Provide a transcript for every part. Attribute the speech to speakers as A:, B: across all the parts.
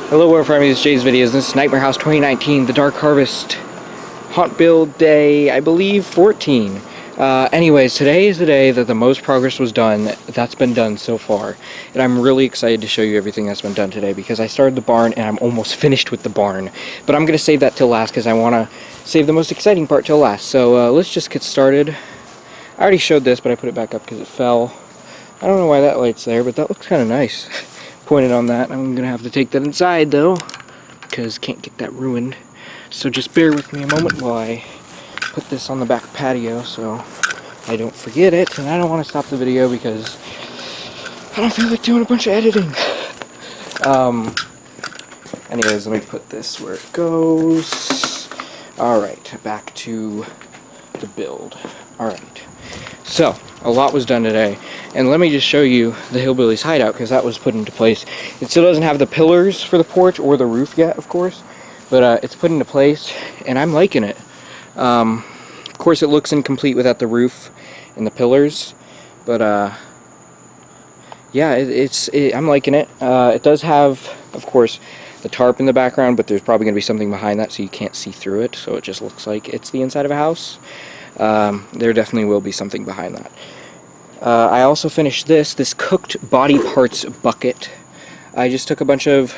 A: Hello, we're from Jay's videos. This is Nightmare House 2019, the Dark Harvest Haunt Build Day, I believe 14. Anyways, today is the day that the most progress was done. That's been done so far. And I'm really excited to show you everything that's been done today because I started the barn and I'm almost finished with the barn. But I'm going to save that till last because I want to save the most exciting part till last. So let's just get started. I already showed this, but I put it back up because it fell. I don't know why that light's there, but that looks kind of nice. Pointed on that. I'm gonna have to take that inside though, because can't get that ruined. So just bear with me a moment while I put this on the back patio so I don't forget it. And I don't want to stop the video because I don't feel like doing a bunch of editing. Anyways, let me put this where it goes. Alright, back to the build. Alright, so a lot was done today. And let me just show you the Hillbilly's hideout because that was put into place. It still doesn't have the pillars for the porch or the roof yet, of course, but it's put into place and I'm liking it. Of course, it looks incomplete without the roof and the pillars, but yeah, I'm liking it. It does have, of course, the tarp in the background, but there's probably going to be something behind that so you can't see through it, so it just looks like it's the inside of a house. There definitely will be something behind that. I also finished this cooked body parts bucket. I just took a bunch of,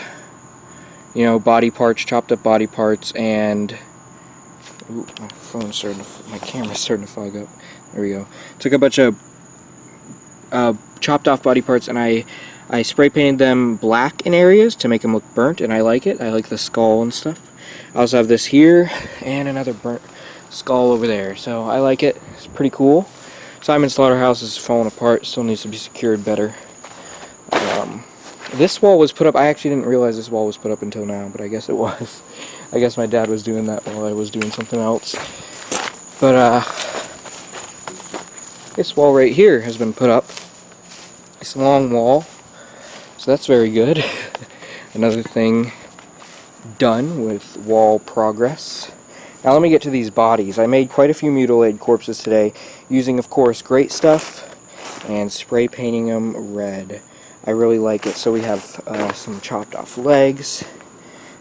A: body parts, chopped up body parts, and ooh, my camera's starting to fog up. There we go. Took a bunch of chopped off body parts, and I spray painted them black in areas to make them look burnt, and I like it. I like the skull and stuff. I also have this here and another burnt skull over there, so I like it. It's pretty cool. Simon's slaughterhouse is falling apart, still needs to be secured better. This wall was put up, I actually didn't realize this wall was put up until now, but I guess it was. I guess my dad was doing that while I was doing something else. But this wall right here has been put up. This long wall, so that's very good. Another thing done with wall progress. Now let me get to these bodies. I made quite a few mutilated corpses today, using, of course, great stuff and spray painting them red. I really like it. So we have some chopped off legs,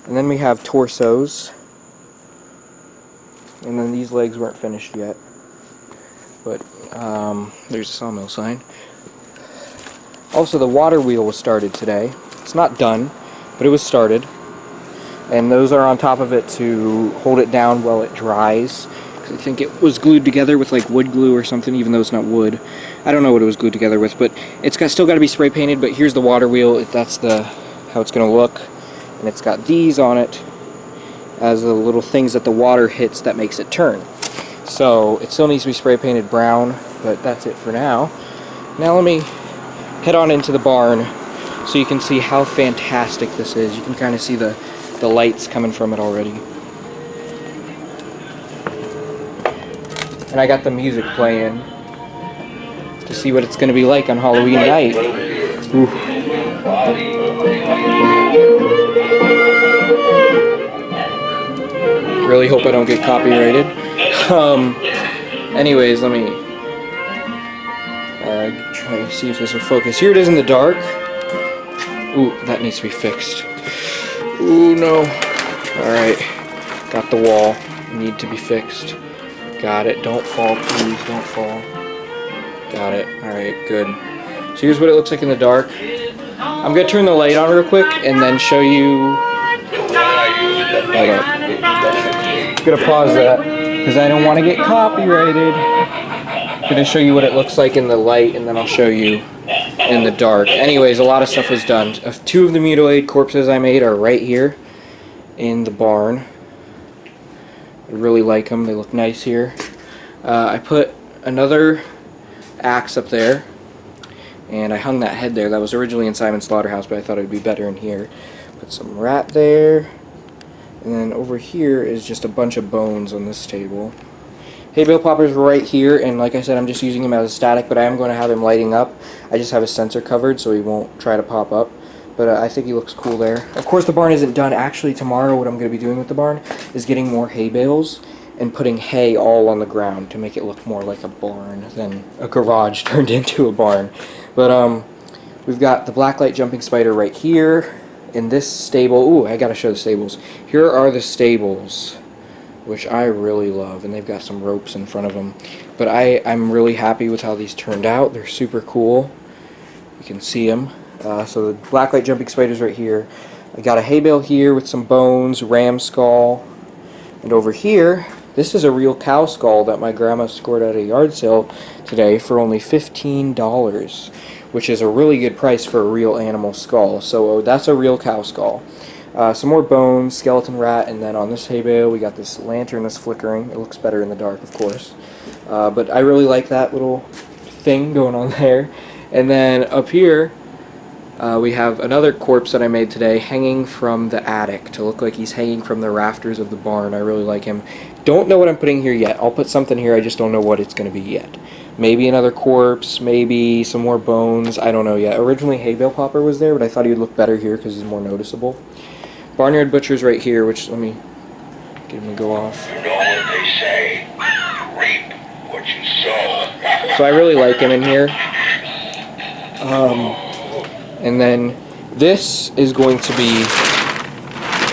A: and then we have torsos, and then these legs weren't finished yet, but there's a sawmill sign. Also, the water wheel was started today. It's not done, but it was started. And those are on top of it to hold it down while it dries. Because I think it was glued together with like wood glue or something, even though it's not wood. I don't know what it was glued together with, but it's still got to be spray painted. But here's the water wheel. That's how it's going to look. And it's got these on it as the little things that the water hits that makes it turn. So it still needs to be spray painted brown, but that's it for now. Now let me head on into the barn so you can see how fantastic this is. You can kind of see the lights coming from it already. And I got the music playing to see what it's going to be like on Halloween night. Ooh. Really hope I don't get copyrighted. Anyways, let me try to see if this will focus. Here it is in the dark. Ooh, that needs to be fixed. Ooh, no. Alright. Got the wall. Need to be fixed. Got it. Don't fall, please. Don't fall. Got it. Alright, good. So here's what it looks like in the dark. I'm going to turn the light on real quick and then show you... Hold up. I'm going to pause that because I don't want to get copyrighted. I'm going to show you what it looks like in the light and then I'll show you in the dark. Anyways, a lot of stuff was done. Two of the mutilated corpses I made are right here in the barn. I really like them. They look nice here. I put another axe up there, and I hung that head there. That was originally in Simon's slaughterhouse, but I thought it would be better in here. Put some rat there, and then over here is just a bunch of bones on this table. Hay bale popper's right here, and like I said, I'm just using him as a static, but I am going to have him lighting up. I just have his sensor covered so he won't try to pop up, but I think he looks cool there. Of course, the barn isn't done. Actually, tomorrow what I'm going to be doing with the barn is getting more hay bales and putting hay all on the ground to make it look more like a barn than a garage turned into a barn. But we've got the blacklight jumping spider right here. in this stable, ooh, I gotta show the stables. Here are the stables, which I really love, and they've got some ropes in front of them. But I'm really happy with how these turned out. They're super cool. You can see them. So the blacklight jumping spider's right here. I got a hay bale here with some bones, ram skull, and over here, this is a real cow skull that my grandma scored at a yard sale today for only $15, which is a really good price for a real animal skull. So that's a real cow skull. Some more bones, skeleton rat, and then on this hay bale we got this lantern that's flickering. It looks better in the dark, of course. But I really like that little thing going on there. And then up here, we have another corpse that I made today hanging from the attic to look like he's hanging from the rafters of the barn. I really like him. Don't know what I'm putting here yet. I'll put something here, I just don't know what it's going to be yet. Maybe another corpse, maybe some more bones, I don't know yet. Originally hay bale popper was there, but I thought he would look better here because he's more noticeable. Barnyard butcher's right here, which, let me get him to go off.
B: You know what they say, reap what you sow.
A: So I really like him in here. And then this is going to be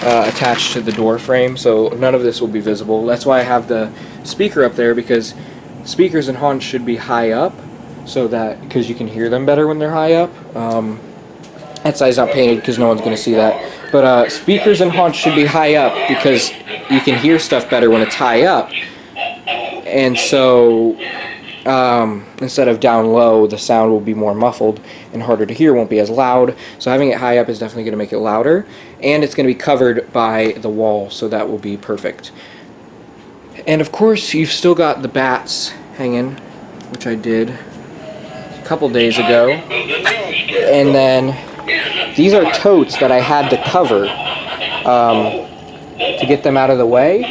A: attached to the door frame, so none of this will be visible. That's why I have the speaker up there, because speakers and haunts should be high up, so that, because you can hear them better when they're high up. That side's not painted because no one's going to see that. But speakers and haunts should be high up because you can hear stuff better when it's high up. And so instead of down low, the sound will be more muffled and harder to hear, won't be as loud. So having it high up is definitely going to make it louder. And it's going to be covered by the wall, so that will be perfect. And of course, you've still got the bats hanging, which I did a couple days ago. And then these are totes that I had to cover to get them out of the way.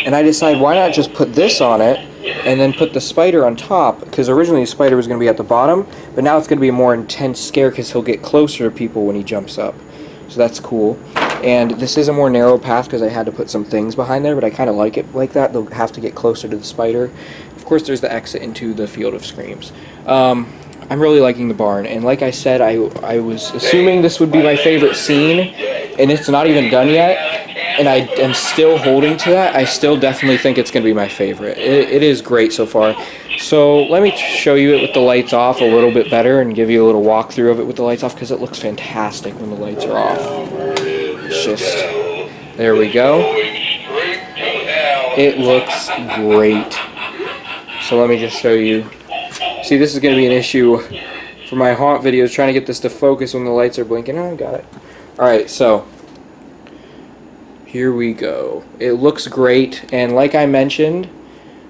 A: And I decided, why not just put this on it and then put the spider on top, because originally the spider was going to be at the bottom, but now it's going to be a more intense scare because he'll get closer to people when he jumps up. So that's cool. And this is a more narrow path because I had to put some things behind there, but I kind of like it like that. They'll have to get closer to the spider. Of course, there's the exit into the Field of Screams. I'm really liking the barn, and like I said, I was assuming this would be my favorite scene, and it's not even done yet, and I am still holding to that. I still definitely think it's going to be my favorite. It is great so far. So let me show you it with the lights off a little bit better and give you a little walkthrough of it with the lights off, because it looks fantastic when the lights are off. It's just, there we go. It looks great. So let me just show you. See, this is going to be an issue for my haunt videos, trying to get this to focus when the lights are blinking. Oh, I got it. Alright, so here we go. It looks great, and like I mentioned,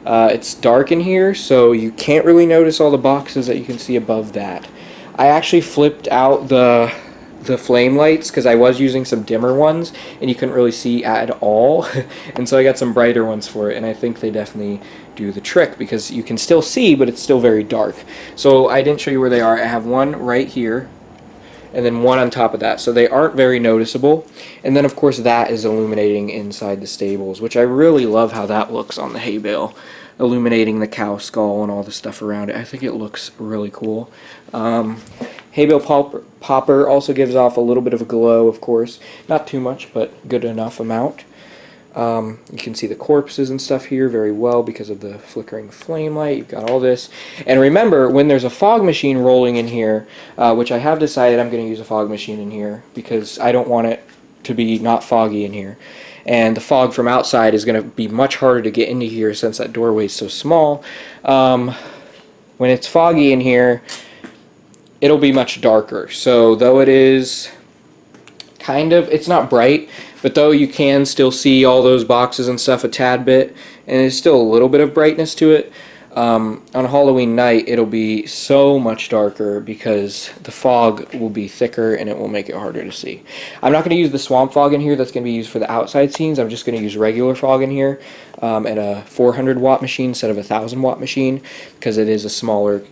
A: it's dark in here, so you can't really notice all the boxes that you can see above that. I actually flipped out the flame lights because I was using some dimmer ones and you couldn't really see at all, and so I got some brighter ones for it, and I think they definitely do the trick because you can still see, but it's still very dark. So I didn't show you where they are. I have one right here and then one on top of that, so they aren't very noticeable. And then of course that is illuminating inside the stables, which I really love how that looks on the hay bale, illuminating the cow skull and all the stuff around it. I think it looks really cool. Hay bale popper also gives off a little bit of a glow, of course. Not too much, but good enough amount. You can see the corpses and stuff here very well because of the flickering flame light. You've got all this. And remember, when there's a fog machine rolling in here, which I have decided I'm going to use a fog machine in here because I don't want it to be not foggy in here. And the fog from outside is going to be much harder to get into here since that doorway is so small. When it's foggy in here, it'll be much darker. So though it is kind of, it's not bright, but though you can still see all those boxes and stuff a tad bit, and there's still a little bit of brightness to it, on Halloween night it'll be so much darker because the fog will be thicker and it will make it harder to see. I'm not going to use the swamp fog in here. That's going to be used for the outside scenes. I'm just going to use regular fog in here at a 400 watt machine instead of a 1000 watt machine because it is a smaller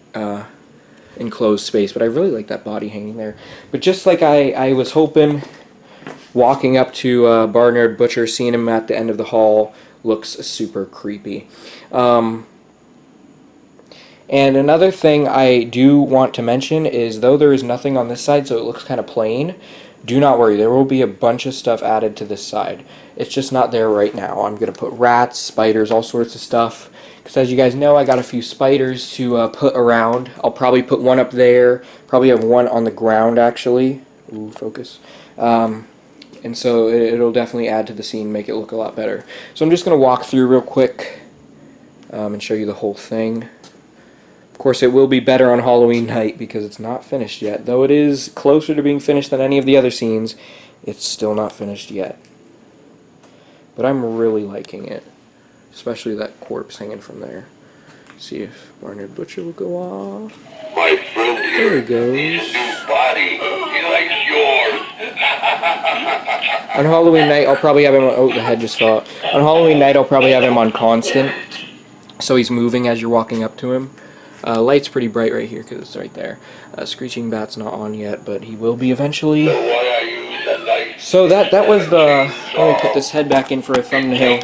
A: enclosed space. But I really like that body hanging there. But just like I was hoping, walking up to Barnyard Butcher, seeing him at the end of the hall looks super creepy. And another thing I do want to mention is, though there is nothing on this side, so it looks kind of plain, Do not worry, there will be a bunch of stuff added to this side. It's just not there right now. I'm going to put rats, spiders, all sorts of stuff. Because as you guys know, I got a few spiders to put around. I'll probably put one up there. Probably have one on the ground, actually. Ooh, focus. And so it'll definitely add to the scene, make it look a lot better. So I'm just going to walk through real quick and show you the whole thing. Of course, it will be better on Halloween night because it's not finished yet. Though it is closer to being finished than any of the other scenes, it's still not finished yet. But I'm really liking it. Especially that corpse hanging from there. See if Barnard Butcher will go off.
B: My friend
A: There
B: here
A: he goes.
B: needs a new body. He likes yours.
A: On Halloween night, I'll probably have him on... Oh, the head just fell out. On Halloween night, I'll probably have him on constant. So he's moving as you're walking up to him. Light's pretty bright right here because it's right there. Screeching Bat's not on yet, but he will be eventually. So that was the... Let me put this head back in for a thumbnail.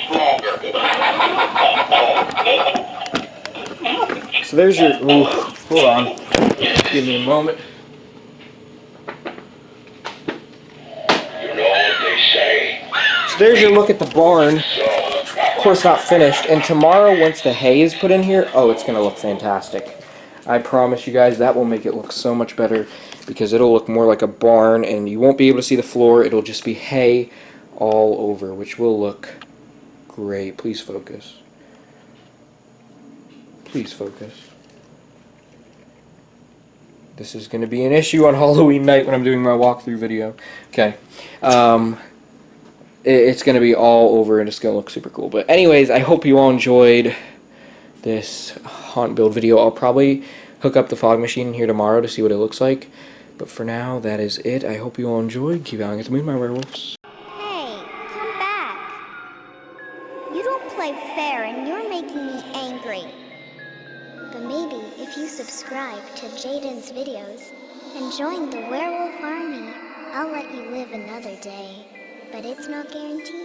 A: So there's your... Ooh, hold on. Give me a moment. So there's your look at the barn. Of course not finished. And tomorrow, once the hay is put in here, oh, it's going to look fantastic. I promise you guys that will make it look so much better because it'll look more like a barn and you won't be able to see the floor. It'll just be hay all over, which will look great. Please focus. Please focus. This is going to be an issue on Halloween night when I'm doing my walkthrough video. Okay. It's going to be all over and it's going to look super cool. But anyways, I hope you all enjoyed this haunt build video. I'll probably hook up the fog machine here tomorrow to see what it looks like. But for now, that is it. I hope you all enjoyed. Keep howling at the moon, my werewolves.
C: Hey, come back. You don't play fair and you're making me angry. But maybe if you subscribe to Jaden's videos and join the werewolf army, I'll let you live another day. But it's not guaranteed.